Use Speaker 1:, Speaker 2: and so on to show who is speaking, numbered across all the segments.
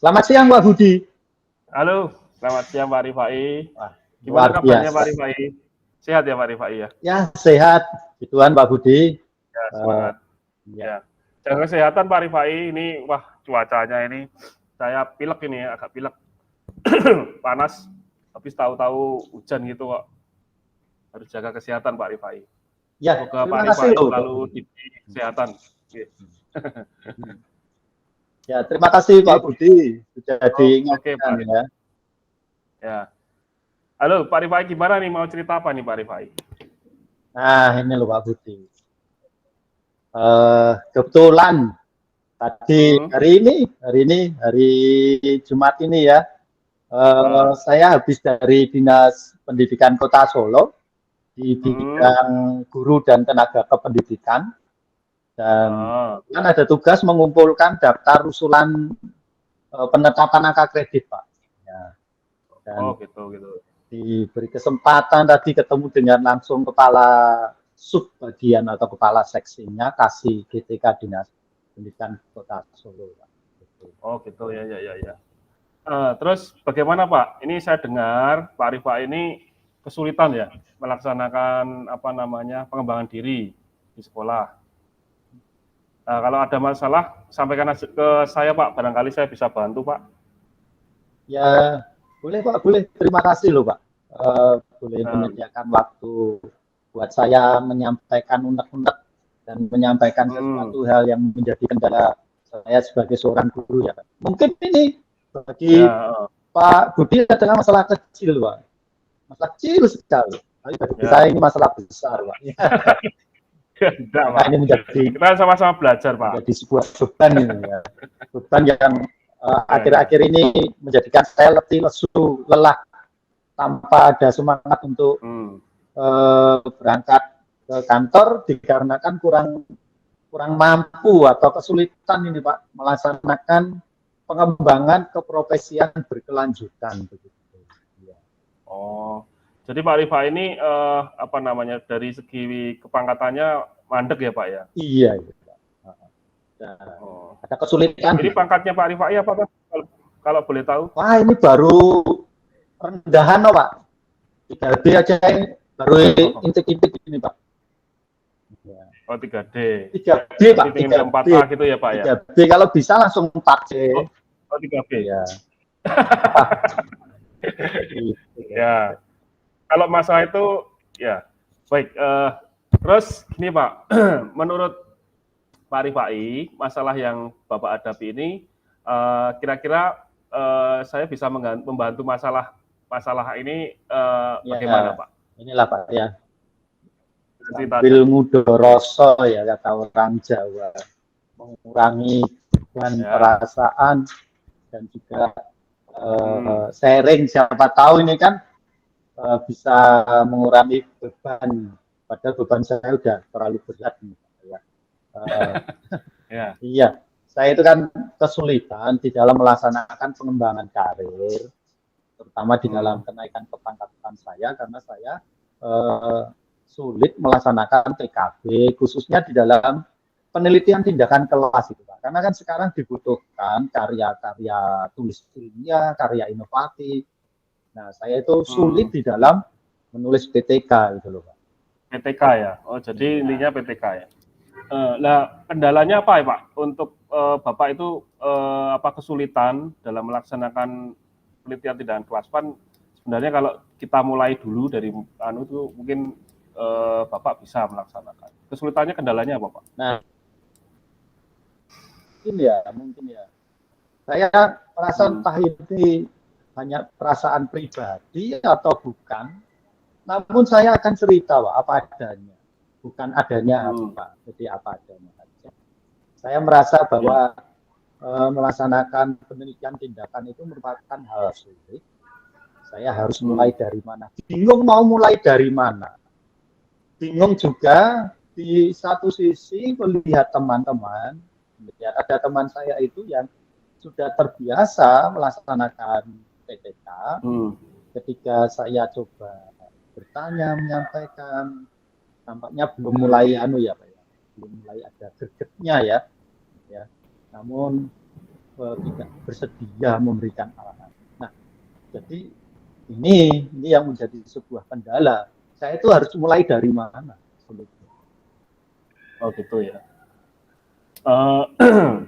Speaker 1: Selamat siang Pak Budi.
Speaker 2: Halo, selamat siang Pak Rifai.
Speaker 1: Wah,
Speaker 2: Gimana
Speaker 1: luar
Speaker 2: kabarnya
Speaker 1: biasa.
Speaker 2: Pak Rifai? Sehat ya Pak Rifai ya?
Speaker 1: Ya, sehat. Gituan Pak Budi.
Speaker 2: Ya,
Speaker 1: Eh,
Speaker 2: semangat.
Speaker 1: ya.
Speaker 2: Ya. Jaga kesehatan Pak Rifai. Ini, wah cuacanya ini, saya pilek ini ya, agak pilek. Panas, tapi tahu-tahu hujan gitu kok. Harus jaga kesehatan Pak Rifai.
Speaker 1: Ya,
Speaker 2: Semoga Pak
Speaker 1: terima kasih
Speaker 2: Rifai
Speaker 1: loh.
Speaker 2: selalu diberi kesehatan. Oke.
Speaker 1: Ya, terima kasih Pak Budi sudah
Speaker 2: Oke
Speaker 1: diingatkan
Speaker 2: Pak.
Speaker 1: ya.
Speaker 2: Ya. Halo Pak Rifai, gimana nih, mau cerita apa nih Pak Rifai?
Speaker 1: Nah, ini loh Pak Budi. Kebetulan tadi hari Jumat ini ya, saya habis dari Dinas Pendidikan Kota Solo di bidang guru dan tenaga kependidikan. Dan kan ada tugas mengumpulkan daftar usulan penetapan angka kredit, Pak. Ya. Dan
Speaker 2: gitu.
Speaker 1: diberi kesempatan tadi ketemu dengan langsung kepala subbagian atau kepala seksinya kasih GTK Dinas Pendidikan Kota Solo, Pak.
Speaker 2: Gitu ya. Terus bagaimana Pak? Ini saya dengar Pak Rifai ini kesulitan ya melaksanakan pengembangan diri di sekolah. Nah, kalau ada masalah sampaikan ke saya Pak, barangkali saya bisa bantu Pak.
Speaker 1: Ya boleh Pak, boleh. Terima kasih loh Pak. Boleh menyediakan waktu buat saya menyampaikan unek-unek dan menyampaikan sesuatu hal yang menjadi kendala saya sebagai seorang guru ya. Mungkin ini bagi Pak Budi adalah masalah kecil Pak. Masalah kecil sekali. Tapi bagi saya ini masalah besar Pak.
Speaker 2: Enggak, Pak.
Speaker 1: Ini menjadi,
Speaker 2: kita sama-sama belajar Pak.
Speaker 1: Menjadi sebuah beban ini ya. Beban yang akhir-akhir ini menjadikan saya letih, lesu, lelah tanpa ada semangat untuk berangkat ke kantor dikarenakan kurang mampu atau kesulitan ini Pak melaksanakan pengembangan keprofesian berkelanjutan begitu. Ya.
Speaker 2: Jadi Pak Rifa ini dari segi kepangkatannya mandek ya Pak ya?
Speaker 1: Iya. Ada kesulitan.
Speaker 2: Ini pangkatnya Pak Rifa apa Pak? Kalau boleh tahu?
Speaker 1: Wah ini baru rendahan loh Pak. 3D aja ini baru intik-intik ini Pak.
Speaker 2: Oh 3D.
Speaker 1: 3D Pak.
Speaker 2: 4A gitu ya Pak ya?
Speaker 1: 3D kalau bisa langsung 4C.
Speaker 2: Oh 3B.
Speaker 1: Ya.
Speaker 2: Ya. Kalau masalah itu ya baik. Terus gini Pak, menurut Pak Rifai, masalah yang Bapak hadapi ini kira-kira saya bisa membantu masalah ini bagaimana Pak?
Speaker 1: Inilah Pak ya. Sambil mudoroso ya kata orang Jawa, mengurangi beban perasaan dan juga sharing, siapa tahu ini kan bisa mengurangi beban, padahal beban saya udah terlalu berat ya. Iya, saya itu kan kesulitan di dalam melaksanakan pengembangan karir, terutama di dalam kenaikan kepangkatan saya karena saya sulit melaksanakan TKB, khususnya di dalam penelitian tindakan kelas itu Pak. Karena kan sekarang dibutuhkan karya-karya tulis ilmiah, karya inovatif. Nah, saya itu sulit di dalam menulis PTK gitu loh Pak.
Speaker 2: PTK ya? Oh, jadi intinya PTK ya? Nah, kendalanya apa ya Pak? Untuk Bapak itu kesulitan dalam melaksanakan penelitian tindakan kelas kan sebenarnya kalau kita mulai dulu dari itu mungkin Bapak bisa melaksanakan. Kesulitannya kendalanya apa Pak?
Speaker 1: Nah, mungkin ya. Saya merasa entah ini hanya perasaan pribadi atau bukan. Namun saya akan cerita Pak, apa adanya. Bukan adanya Pak, jadi apa adanya saja. Saya merasa bahwa melaksanakan penelitian tindakan itu merupakan hal sulit. Saya harus mulai dari mana? Bingung mau mulai dari mana? Bingung juga di satu sisi melihat teman-teman, ada teman saya itu yang sudah terbiasa melaksanakan PTK. Ketika saya coba bertanya, menyampaikan, tampaknya belum mulai belum mulai ada gregetnya ya. Namun tidak bersedia memberikan arahan. Nah, jadi ini yang menjadi sebuah kendala. Saya itu harus mulai dari mana?
Speaker 2: Oh gitu ya.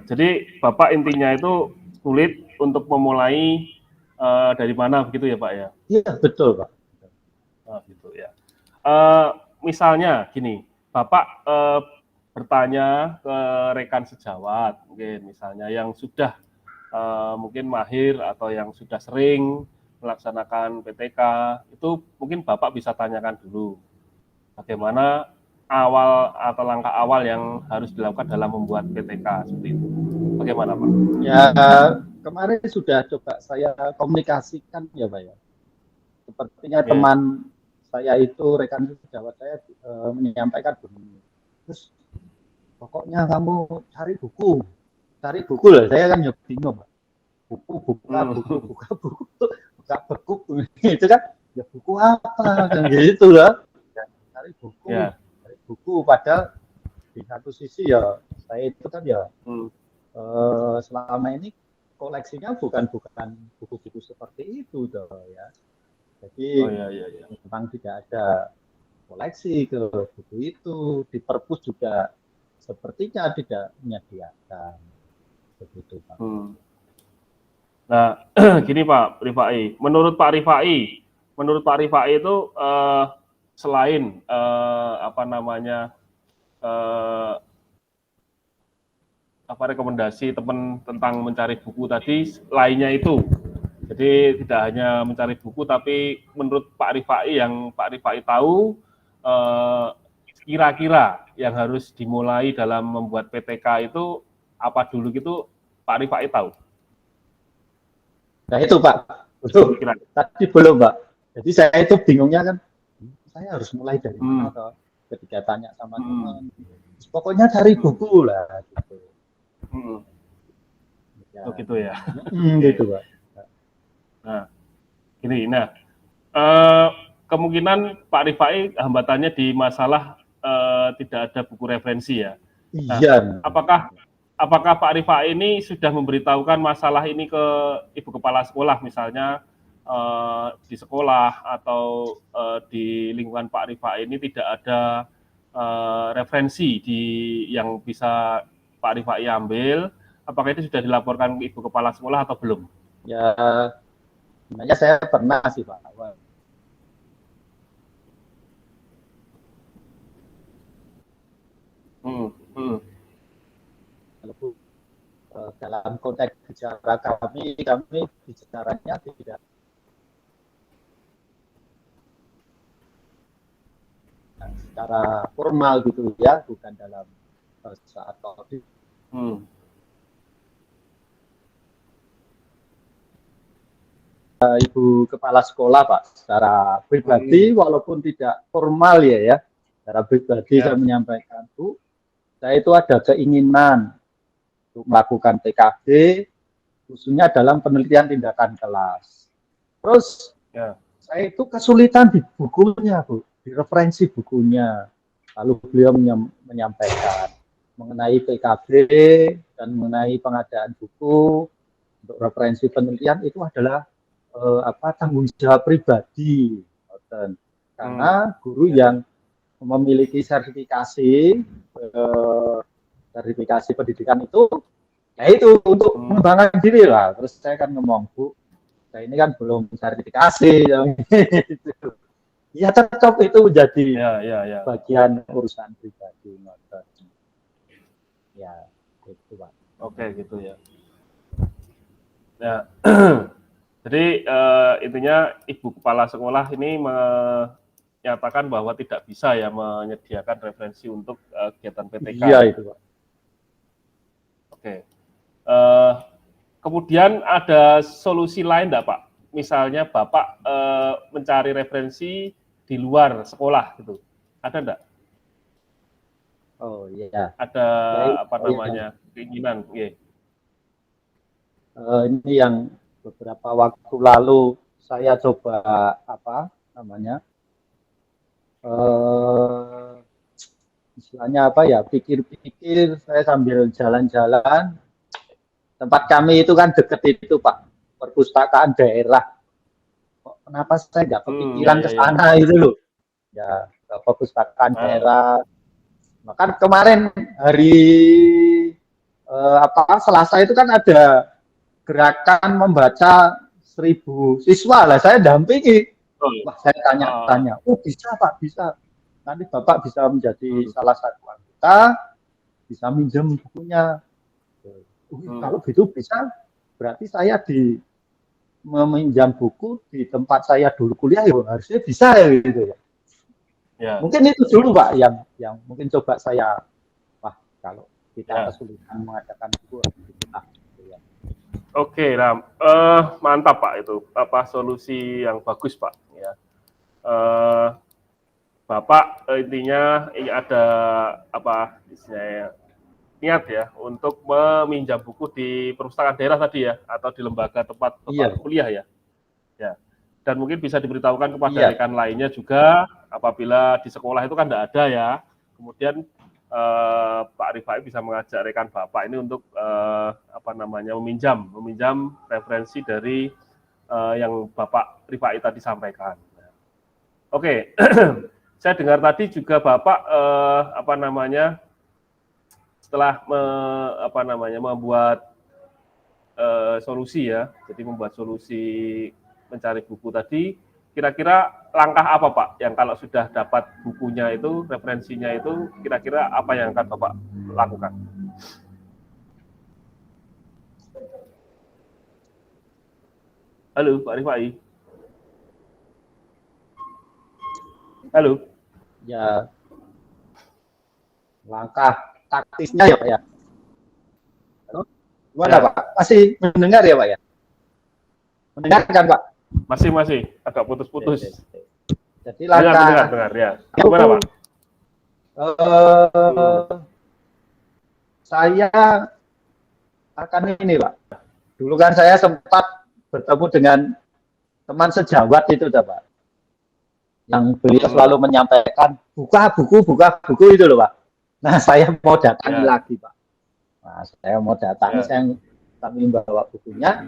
Speaker 2: Jadi Bapak intinya itu sulit untuk memulai dari mana begitu ya Pak ya?
Speaker 1: Iya betul Pak.
Speaker 2: Oh, gitu ya. Misalnya gini, Bapak bertanya ke rekan sejawat, mungkin misalnya yang sudah mungkin mahir atau yang sudah sering melaksanakan PTK, itu mungkin Bapak bisa tanyakan dulu bagaimana awal atau langkah awal yang harus dilakukan dalam membuat PTK seperti itu. Bagaimana Pak?
Speaker 1: Ya kemarin sudah coba saya komunikasikan ya Pak ya. Sepertinya teman saya itu rekan sejawat saya menyampaikan begini. Terus pokoknya kamu cari buku lah. Saya kan ya bingung Pak. Buka buku itu kan ya buku apa kan gitu lah. Cari buku padahal di satu sisi ya saya itu kan ya selama ini koleksinya bukan buku-buku seperti itu toh ya. Jadi memang tidak ada koleksi ke buku itu, di perpus juga sepertinya tidak menyediakan begitu Pak.
Speaker 2: Nah, gini Pak Rifai, menurut Pak Rifai itu selain rekomendasi teman tentang mencari buku tadi, lainnya itu, jadi tidak hanya mencari buku, tapi menurut Pak Rifai yang Pak Rifai tahu, kira-kira yang harus dimulai dalam membuat PTK itu apa dulu gitu, Pak Rifai tahu?
Speaker 1: Nah itu Pak, belum. Tadi belum Pak. Jadi saya itu bingungnya kan, saya harus mulai dari mana toh? Ketika tanya sama teman, pokoknya cari buku lah gitu.
Speaker 2: Ya. Oh gitu ya.
Speaker 1: Gitu Pak.
Speaker 2: Nah, gini. Nah, kemungkinan Pak Rifai hambatannya di masalah tidak ada buku referensi ya. Nah,
Speaker 1: iya.
Speaker 2: Apakah Pak Rifai ini sudah memberitahukan masalah ini ke Ibu Kepala Sekolah, misalnya di sekolah atau di lingkungan Pak Rifai ini tidak ada referensi yang bisa Pak Rifai ambil? Apakah itu sudah dilaporkan ke Ibu Kepala Sekolah atau belum?
Speaker 1: Ya, sebenarnya saya pernah sih Pak. Dalam konteks bicara kami bicaranya tidak secara formal gitu ya, bukan dalam saat audit. Ibu Kepala Sekolah Pak, secara pribadi walaupun tidak formal ya, secara pribadi saya menyampaikan Bu, saya itu ada keinginan untuk melakukan TKB khususnya dalam penelitian tindakan kelas. Terus saya itu kesulitan di bukunya Bu, di referensi bukunya. Lalu beliau menyampaikan mengenai PKB dan mengenai pengadaan buku untuk referensi penelitian itu adalah tanggung jawab pribadi, karena guru yang memiliki sertifikasi pendidikan itu, ya itu untuk mengembangkan diri lah. Terus saya kan ngomong Bu, saya ini kan belum sertifikasi, ya tetap itu menjadi bagian urusan pribadi, ya itu Pak.
Speaker 2: Oke gitu ya. Ya. Jadi intinya Ibu Kepala Sekolah ini menyatakan bahwa tidak bisa ya menyediakan referensi untuk kegiatan PTK.
Speaker 1: Iya itu Pak.
Speaker 2: Oke. Kemudian ada solusi lain enggak Pak? Misalnya Bapak mencari referensi di luar sekolah gitu. Ada enggak?
Speaker 1: Oh iya.
Speaker 2: Ada keinginan?
Speaker 1: Ini yang beberapa waktu lalu saya coba istilahnya pikir-pikir, saya sambil jalan-jalan tempat kami itu kan deket itu Pak, perpustakaan daerah. Kok kenapa saya nggak kepikiran ke sana itu loh? Ya, ke perpustakaan daerah. Bahkan kemarin hari Selasa itu kan ada gerakan membaca 1.000 siswa lah, saya dampingi. Wah, saya tanya-tanya, oh bisa Pak, bisa. Nanti Bapak bisa menjadi salah satu anggota, bisa minjem bukunya. Kalau gitu bisa, berarti saya meminjam buku di tempat saya dulu kuliah, ya harusnya bisa ya gitu ya. Ya. Mungkin itu dulu Pak yang mungkin coba saya, wah kalau kita kesulitan mengadakan buku kita. Ya.
Speaker 2: Oke, nah mantap Pak itu solusi yang bagus Pak. Ya. Bapak intinya ini ada istilahnya niat ya untuk meminjam buku di perpustakaan daerah tadi ya atau di lembaga tempat kuliah ya. Ya. Dan mungkin bisa diberitahukan kepada rekan lainnya juga apabila di sekolah itu kan tidak ada ya. Kemudian Pak Rifai bisa mengajak rekan Bapak ini untuk meminjam referensi dari yang Bapak Rifai tadi sampaikan. Oke. Saya dengar tadi juga Bapak setelah membuat solusi ya, jadi membuat solusi mencari buku tadi, kira-kira langkah apa Pak yang kalau sudah dapat bukunya itu, referensinya itu, kira-kira apa yang akan Bapak lakukan? Halo Pak Rifai. Halo.
Speaker 1: Ya, langkah taktisnya ya Pak ya. Halo? Gimana ya. Pak? Masih mendengar ya Pak ya? Mendengar kan Pak?
Speaker 2: Masih, agak putus-putus.
Speaker 1: Jadi langkah
Speaker 2: dengar ya. Gimana Pak?
Speaker 1: Saya akan ini Pak. Dulu kan saya sempat bertemu dengan teman sejawat itu Pak. Yang beliau selalu menyampaikan buka buku itu loh Pak. Nah saya mau datangi lagi Pak. Nah saya mau datangi, saya kami bawa bukunya,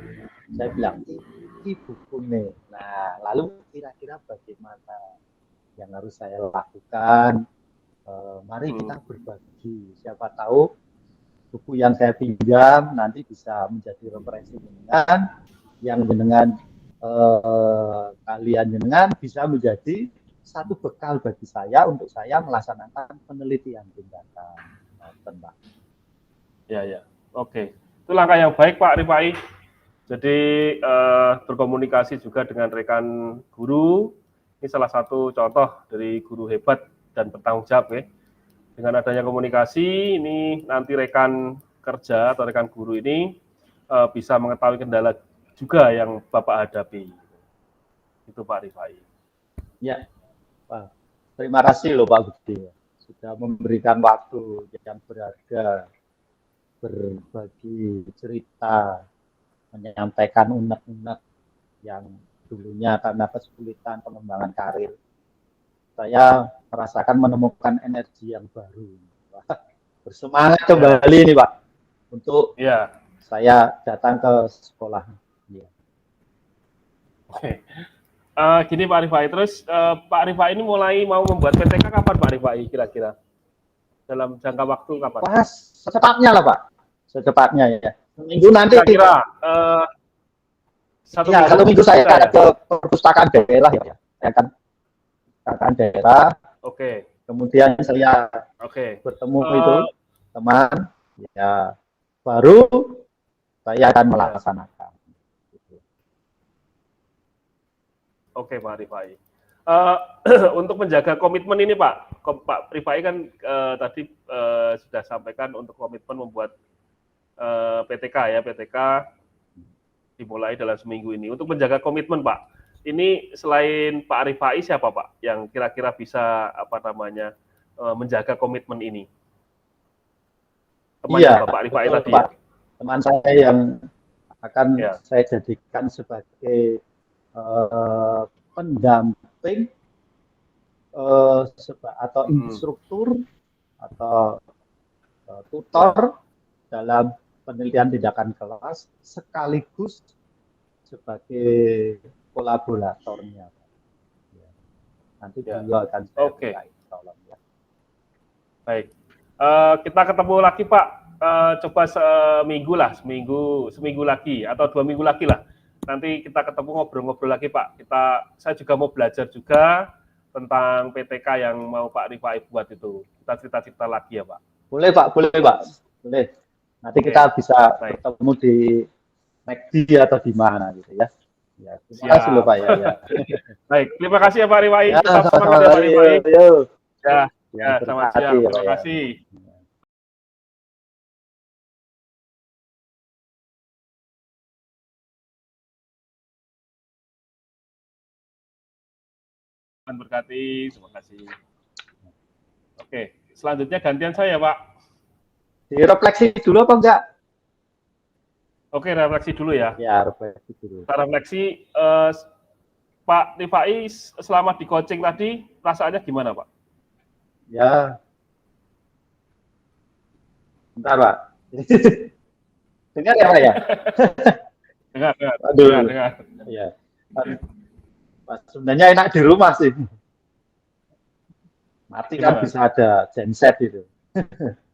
Speaker 1: saya bilang ini buku nih. Nah lalu kira-kira bagaimana yang harus saya lakukan? Mari kita berbagi. Siapa tahu buku yang saya pinjam nanti bisa menjadi referensi dengan kalian jenengan bisa menjadi satu bekal bagi saya untuk saya melaksanakan penelitian tindakan.
Speaker 2: Ya, oke. Itu langkah yang baik Pak Rifai. Jadi berkomunikasi juga dengan rekan guru. Ini salah satu contoh dari guru hebat dan bertanggung jawab ya. Dengan adanya komunikasi, ini nanti rekan kerja atau rekan guru ini bisa mengetahui kendala juga yang Bapak hadapi. Itu Pak Rifai.
Speaker 1: Ya, Pak. Terima kasih loh Pak Budi. Sudah memberikan waktu yang berharga, berbagi cerita, menyampaikan unek-unek yang dulunya karena kesulitan pengembangan karir. Saya merasakan menemukan energi yang baru. Bersemangat kembali nih Pak untuk saya datang ke sekolah.
Speaker 2: Oke. Gini Pak Rifai, terus Pak Rifai ini mulai mau membuat PTK kapan Pak Rifai kira-kira? Dalam jangka waktu kapan?
Speaker 1: Pas secepatnya lah Pak, secepatnya ya. Minggu nanti.
Speaker 2: Kira-kira
Speaker 1: satu minggu saya ada ke perpustakaan daerah ya, kan? Perpustakaan daerah.
Speaker 2: Oke.
Speaker 1: Kemudian saya bertemu itu teman, ya baru saya akan melaksanakan.
Speaker 2: Oke Pak Rifai. Untuk menjaga komitmen ini Pak Rifai kan tadi sudah sampaikan untuk komitmen membuat PTK ya, PTK dimulai dalam seminggu ini. Untuk menjaga komitmen Pak, ini selain Pak Rifai siapa Pak yang kira-kira bisa menjaga komitmen ini?
Speaker 1: Teman Bapak Rifai tadi Pak. Ya? Teman saya yang akan saya jadikan sebagai pendamping atau instruktur atau tutor dalam penelitian tindakan kelas sekaligus sebagai kolaboratornya. Ya. Nanti beliau akan saya berikan, tolong ya.
Speaker 2: Baik. Kita ketemu lagi Pak. Coba seminggu lagi atau 2 minggu lagi lah. Nanti kita ketemu ngobrol-ngobrol lagi Pak. Saya juga mau belajar juga tentang PTK yang mau Pak Rifai buat itu. Kita cerita-cerita lagi ya Pak.
Speaker 1: Boleh Pak, boleh. Nanti kita bisa bertemu di McD atau di mana gitu ya. Ya, terima kasih loh Pak ya.
Speaker 2: Baik, terima kasih ya Pak Rifai.
Speaker 1: Ya,
Speaker 2: Tetap semangat ya Pak Rifai. Ya, selamat siang. Terima kasih. Tuhan berkati, terima kasih. Oke, selanjutnya gantian saya Pak.
Speaker 1: Direfleksi dulu apa enggak?
Speaker 2: Oke, refleksi dulu ya.
Speaker 1: Ya, refleksi dulu.
Speaker 2: Kita refleksi, Pak Rifai selama di coaching tadi, perasaannya gimana Pak?
Speaker 1: Ya, bentar Pak. Dengar ya Pak ya?
Speaker 2: Dengar.
Speaker 1: Ya. Sebenarnya enak di rumah sih. Mati kan bisa ada genset itu.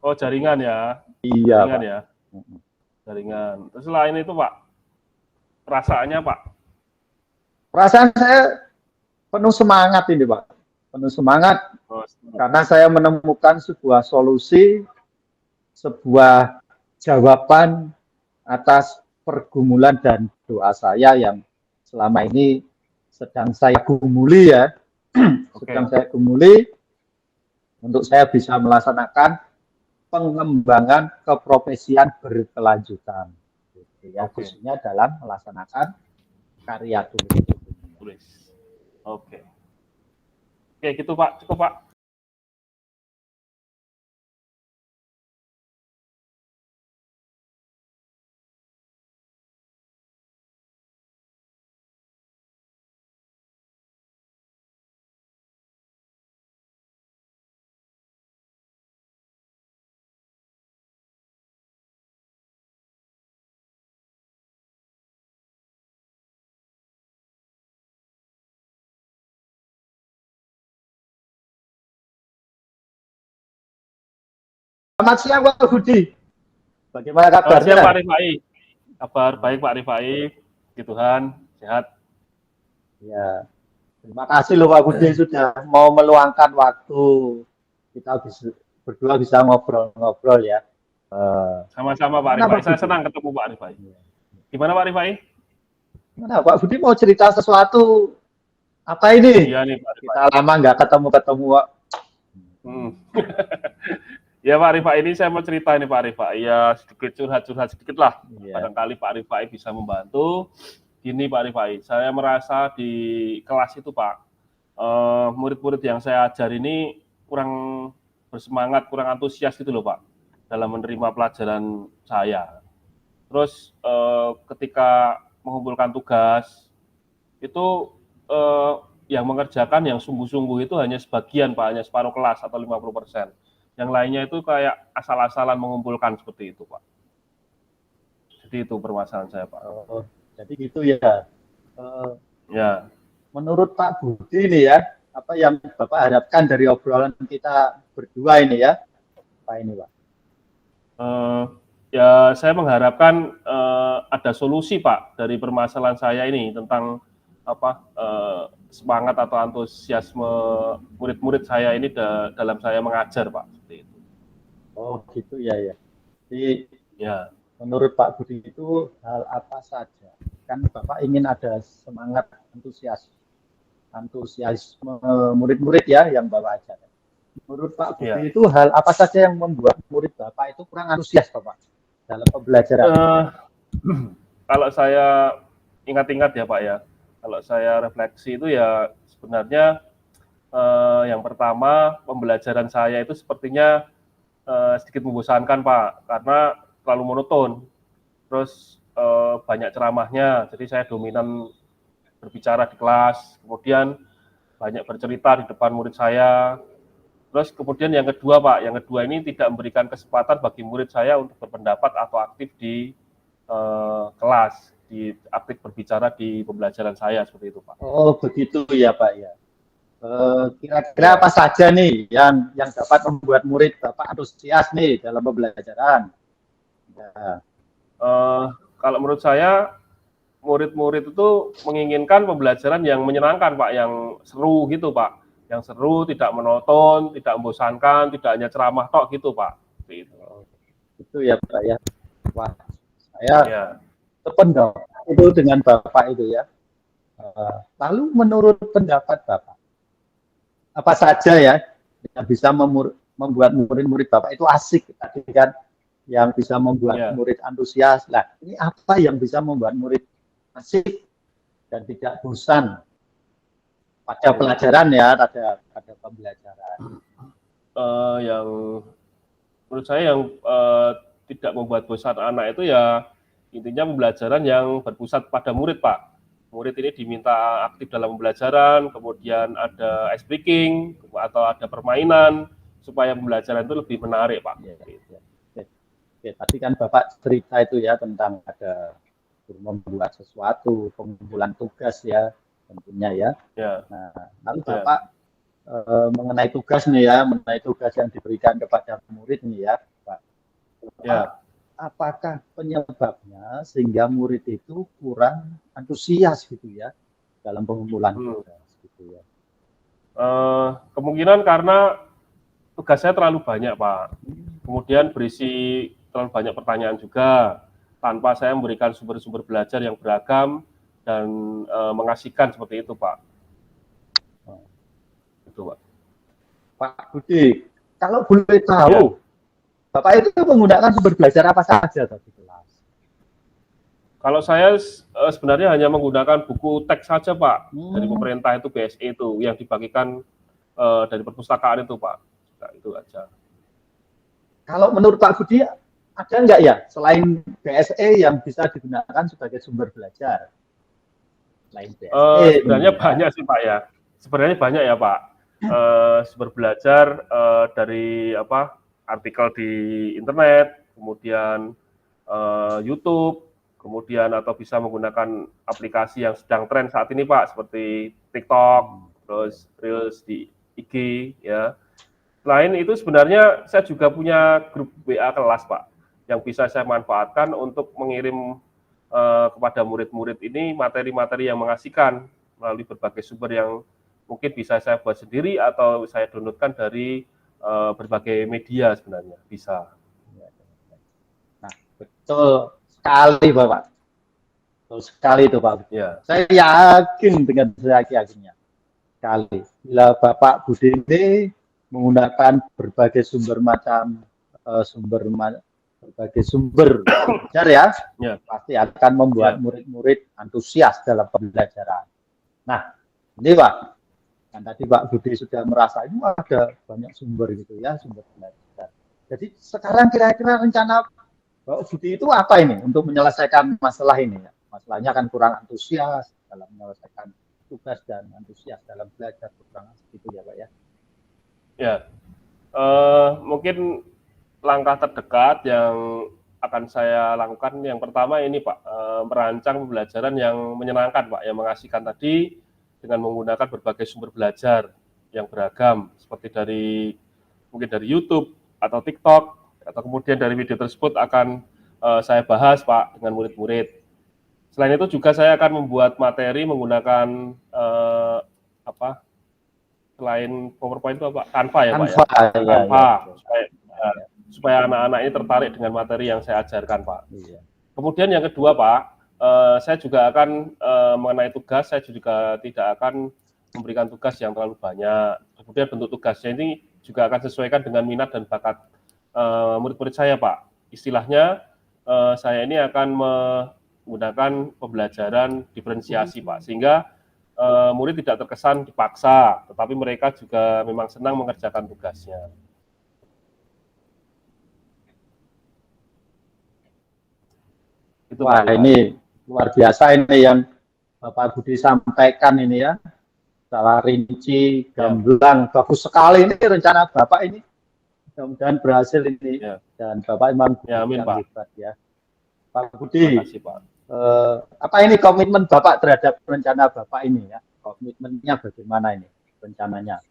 Speaker 2: Oh, jaringan ya?
Speaker 1: Iya,
Speaker 2: jaringan
Speaker 1: Pak.
Speaker 2: Ya? Jaringan. Terus selain itu Pak, perasaannya Pak?
Speaker 1: Perasaan saya penuh semangat ini Pak. Penuh semangat karena saya menemukan sebuah solusi, sebuah jawaban atas pergumulan dan doa saya yang selama ini sedang saya gumuli ya. Sedang saya gumuli untuk saya bisa melaksanakan pengembangan keprofesian berkelanjutan. Ya, khususnya dalam melaksanakan karya tulis.
Speaker 2: Oke, gitu Pak, cukup Pak.
Speaker 1: Selamat siang Pak Budi. Bagaimana kabarnya?
Speaker 2: Selamat siang Pak Rifai. Kabar baik Pak Rifai. Puji Tuhan, sehat.
Speaker 1: Ya, terima kasih loh Pak Budi sudah mau meluangkan waktu kita berdua bisa ngobrol-ngobrol ya.
Speaker 2: Sama-sama Pak Rifai. Saya senang ketemu Pak Rifai. Gimana Pak Rifai?
Speaker 1: Mana Pak Budi mau cerita sesuatu? Apa ini?
Speaker 2: Iya nih Pak Rifai.
Speaker 1: Kita lama nggak ketemu Pak.
Speaker 2: Ya Pak Rifai, ini saya mau cerita ini Pak Rifai. Ya sedikit curhat sedikit lah. Barangkali Pak Rifai bisa membantu. Gini Pak Rifai, saya merasa di kelas itu Pak, murid-murid yang saya ajar ini kurang bersemangat, kurang antusias gitu loh Pak, dalam menerima pelajaran saya. Terus ketika mengumpulkan tugas, itu yang mengerjakan yang sungguh-sungguh itu hanya sebagian Pak, hanya separuh kelas atau 50%. Yang lainnya itu kayak asal-asalan mengumpulkan seperti itu Pak. Jadi itu permasalahan saya Pak.
Speaker 1: Jadi gitu ya.
Speaker 2: Ya.
Speaker 1: Menurut Pak Budi ini ya, apa yang Bapak harapkan dari obrolan kita berdua ini ya? Apa ini Pak?
Speaker 2: Ya saya mengharapkan ada solusi Pak dari permasalahan saya ini tentang semangat atau antusiasme murid-murid saya ini dalam saya mengajar Pak, seperti itu.
Speaker 1: Oh gitu ya. Jadi
Speaker 2: ya,
Speaker 1: menurut Pak Budi itu hal apa saja? Kan Bapak ingin ada semangat antusiasme murid-murid ya yang Bapak ajar. Menurut Pak Budi itu hal apa saja yang membuat murid Bapak itu kurang antusias Bapak dalam pembelajaran?
Speaker 2: Kalau saya ingat-ingat ya Pak ya, kalau saya refleksi itu ya sebenarnya yang pertama pembelajaran saya itu sepertinya sedikit membosankan Pak, karena terlalu monoton. Terus banyak ceramahnya, jadi saya dominan berbicara di kelas, kemudian banyak bercerita di depan murid saya. Terus kemudian yang kedua Pak, yang kedua ini tidak memberikan kesempatan bagi murid saya untuk berpendapat atau aktif di kelas, aktif berbicara di pembelajaran saya seperti itu Pak.
Speaker 1: Oh begitu ya Pak ya. Kira-kira
Speaker 2: Ya.
Speaker 1: apa saja nih yang dapat membuat murid Bapak antusias nih dalam pembelajaran? Ya.
Speaker 2: Kalau menurut saya murid-murid itu menginginkan pembelajaran yang menyenangkan Pak, yang seru gitu Pak, yang seru, tidak monoton, tidak membosankan, tidak hanya ceramah tok gitu Pak. Gitu.
Speaker 1: Itu ya Pak ya. Wah, saya
Speaker 2: Ya.
Speaker 1: sependapat itu dengan Bapak itu ya. Lalu menurut pendapat Bapak, apa saja ya yang bisa membuat murid-murid Bapak itu asik tadi kan, yang bisa membuat murid antusias. Nah, ini apa yang bisa membuat murid asik dan tidak bosan pada pelajaran ya, pada pembelajaran.
Speaker 2: Yang menurut saya yang tidak membuat bosan anak itu ya intinya pembelajaran yang berpusat pada murid Pak. Murid ini diminta aktif dalam pembelajaran, kemudian ada ice breaking atau ada permainan supaya pembelajaran itu lebih menarik Pak.
Speaker 1: Ya, ya. Oke, tadi kan Bapak cerita itu ya tentang ada membuat sesuatu, pengumpulan tugas ya tentunya ya.
Speaker 2: Ya.
Speaker 1: Nah, lalu Bapak mengenai tugas nih ya, mengenai tugas yang diberikan kepada murid nih ya, Pak.
Speaker 2: Ya.
Speaker 1: Apakah penyebabnya sehingga murid itu kurang antusias gitu ya dalam pengumpulan tugas gitu ya?
Speaker 2: Kemungkinan karena tugasnya terlalu banyak Pak. Kemudian berisi terlalu banyak pertanyaan juga tanpa saya memberikan sumber-sumber belajar yang beragam dan mengasihkan seperti itu Pak. Itu Pak.
Speaker 1: Pak Budi, kalau boleh tahu, Bapak itu menggunakan sumber belajar apa saja tadi kelas?
Speaker 2: Kalau saya sebenarnya hanya menggunakan buku teks saja Pak, dari pemerintah itu BSE itu yang dibagikan dari perpustakaan itu Pak. Nah, itu aja.
Speaker 1: Kalau menurut Pak Budi ada enggak ya selain BSE yang bisa digunakan sebagai sumber belajar? Selain BSE,
Speaker 2: sebenarnya banyak sih Pak ya. Sebenarnya banyak ya Pak. Sumber belajar dari artikel di internet, kemudian YouTube, kemudian atau bisa menggunakan aplikasi yang sedang tren saat ini Pak, seperti TikTok, terus Reels di IG ya. Selain itu sebenarnya saya juga punya grup WA kelas Pak, yang bisa saya manfaatkan untuk mengirim kepada murid-murid ini materi-materi yang mengasihkan melalui berbagai sumber yang mungkin bisa saya buat sendiri atau saya downloadkan dari berbagai media sebenarnya bisa.
Speaker 1: Nah, betul sekali Bapak. Betul sekali itu Pak.
Speaker 2: Ya.
Speaker 1: Saya yakin dengan yakinnya sekali. Bila Bapak Budi ini menggunakan berbagai sumber berbagai sumber belajar ya, pasti akan membuat murid-murid antusias dalam pembelajaran. Nah, ini Pak, kan tadi Pak Budi sudah merasa ini ada banyak sumber gitu ya, sumber belajar. Jadi sekarang kira-kira rencana Pak Budi itu apa ini untuk menyelesaikan masalah ini ya? Masalahnya kan kurang antusias dalam menyelesaikan tugas dan antusias dalam belajar, kurang gitu ya Pak ya.
Speaker 2: Ya, mungkin langkah terdekat yang akan saya lakukan yang pertama ini Pak, merancang pembelajaran yang menyenangkan Pak, yang mengasihkan tadi dengan menggunakan berbagai sumber belajar yang beragam seperti mungkin dari YouTube atau TikTok, atau kemudian dari video tersebut akan saya bahas Pak dengan murid-murid. Selain itu juga saya akan membuat materi menggunakan selain PowerPoint itu apa? Canva ya Pak ya? Canva, supaya anak-anak ini tertarik dengan materi yang saya ajarkan Pak. Iya. Kemudian yang kedua Pak, saya juga akan mengenai tugas, saya juga tidak akan memberikan tugas yang terlalu banyak. Kemudian bentuk tugasnya ini juga akan sesuaikan dengan minat dan bakat murid-murid saya Pak. Istilahnya saya ini akan menggunakan pembelajaran diferensiasi Pak, sehingga murid tidak terkesan dipaksa, tetapi mereka juga memang senang mengerjakan tugasnya.
Speaker 1: Itu wah ini luar biasa ini yang Bapak Budi sampaikan ini ya. secara rinci, gamblang, bagus sekali ini rencana Bapak ini. Mudah-mudahan berhasil ini.
Speaker 2: Ya.
Speaker 1: Dan Bapak memang guru
Speaker 2: Ya, amin,
Speaker 1: yang
Speaker 2: Pak.
Speaker 1: hebat ya. Pak
Speaker 2: Terima
Speaker 1: Budi,
Speaker 2: kasih, Pak.
Speaker 1: apa ini komitmen Bapak terhadap rencana Bapak ini ya? Komitmennya bagaimana ini rencananya?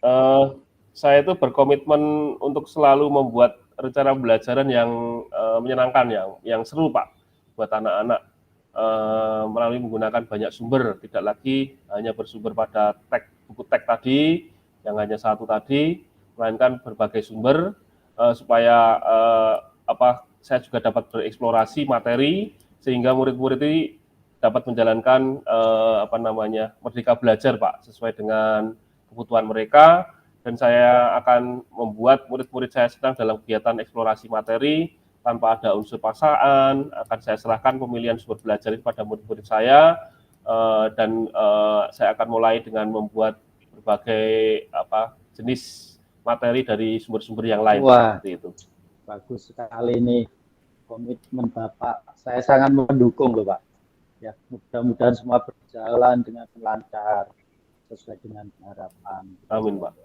Speaker 2: Saya itu berkomitmen untuk selalu membuat rencana pembelajaran yang menyenangkan, yang seru, Pak, buat anak-anak, melalui menggunakan banyak sumber, tidak lagi hanya bersumber pada buku teks tadi, yang hanya satu tadi, melainkan berbagai sumber, supaya saya juga dapat bereksplorasi materi, sehingga murid-murid ini dapat menjalankan merdeka belajar, Pak, sesuai dengan kebutuhan mereka. Dan saya akan membuat murid-murid saya sedang dalam kegiatan eksplorasi materi tanpa ada unsur paksaan. Akan saya serahkan pemilihan sumber belajar itu pada murid-murid saya, dan saya akan mulai dengan membuat berbagai jenis materi dari sumber-sumber yang lain.
Speaker 1: Wah,
Speaker 2: seperti itu.
Speaker 1: Bagus sekali nih komitmen Bapak. Saya sangat mendukung loh Pak. Ya, mudah-mudahan semua berjalan dengan lancar sesuai dengan harapan.
Speaker 2: Amin, Pak.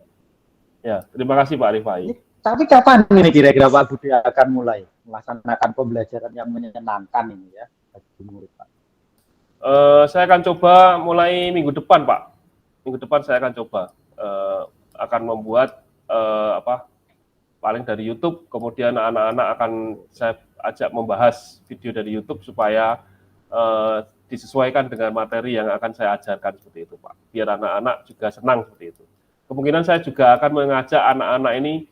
Speaker 2: Ya, terima kasih Pak Rifai.
Speaker 1: Tapi kapan ini kira-kira Pak Budi akan mulai melaksanakan pembelajaran yang menyenangkan ini ya bagi murid Pak?
Speaker 2: Saya akan coba mulai minggu depan, Pak. Minggu depan saya akan coba akan membuat paling dari YouTube, kemudian anak-anak akan saya ajak membahas video dari YouTube supaya disesuaikan dengan materi yang akan saya ajarkan seperti itu, Pak. Biar anak-anak juga senang seperti itu. Kemungkinan saya juga akan mengajak anak-anak ini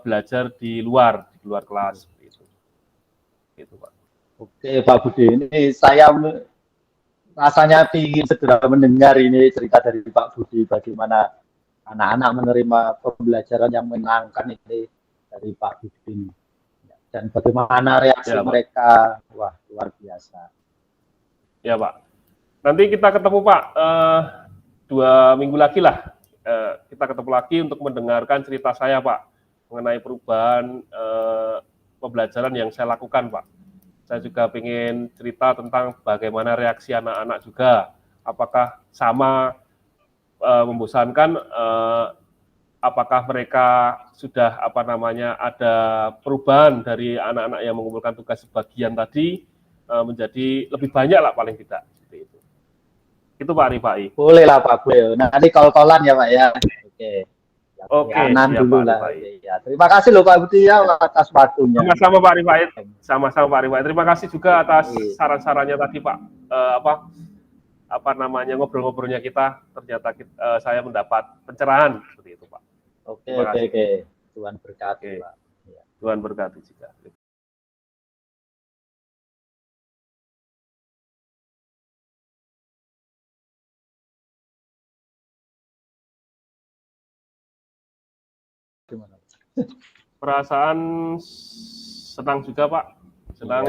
Speaker 2: belajar di luar kelas seperti itu. Gitu, Pak.
Speaker 1: Oke, Pak Budi, ini saya rasanya ingin segera mendengar ini cerita dari Pak Budi bagaimana anak-anak menerima pembelajaran yang menyenangkan ini dari Pak Budi dan bagaimana reaksi mereka. Wah, luar biasa.
Speaker 2: Ya, Pak. Nanti kita ketemu, Pak, 2 minggu lagi lah. Kita ketemu lagi untuk mendengarkan cerita saya, Pak, mengenai perubahan pembelajaran yang saya lakukan, Pak. Saya juga ingin cerita tentang bagaimana reaksi anak-anak juga. Apakah sama membosankan? Apakah mereka sudah ada perubahan dari anak-anak yang mengumpulkan tugas sebagian tadi menjadi lebih banyak lah paling tidak. Seperti itu. Itu Pak Rifai.
Speaker 1: Boleh lah Pak Budi. Nanti call-callan ya Pak ya. Oke.
Speaker 2: Oke,
Speaker 1: dulu lah. Ya, terima kasih loh Pak Budi ya atas waktunya.
Speaker 2: Sama-sama Pak Rifai. Sama-sama Pak Rifai. Terima kasih juga atas saran-sarannya tadi Pak. Ngobrol-ngobrolnya kita. Ternyata saya mendapat pencerahan seperti itu Pak.
Speaker 1: Oke. Tuhan berkati Pak.
Speaker 2: Tuhan berkati juga.
Speaker 1: Gimana?
Speaker 2: Perasaan senang juga Pak, senang.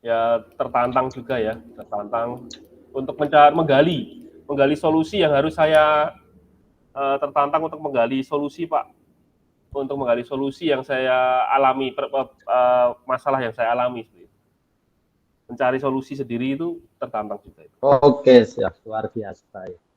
Speaker 2: Ya tertantang juga ya, tertantang untuk menggali solusi yang harus saya tertantang untuk menggali solusi Pak, untuk menggali solusi yang saya alami, masalah yang saya alami. Mencari solusi sendiri itu tertantang juga.
Speaker 1: Oke, siap, luar biasa.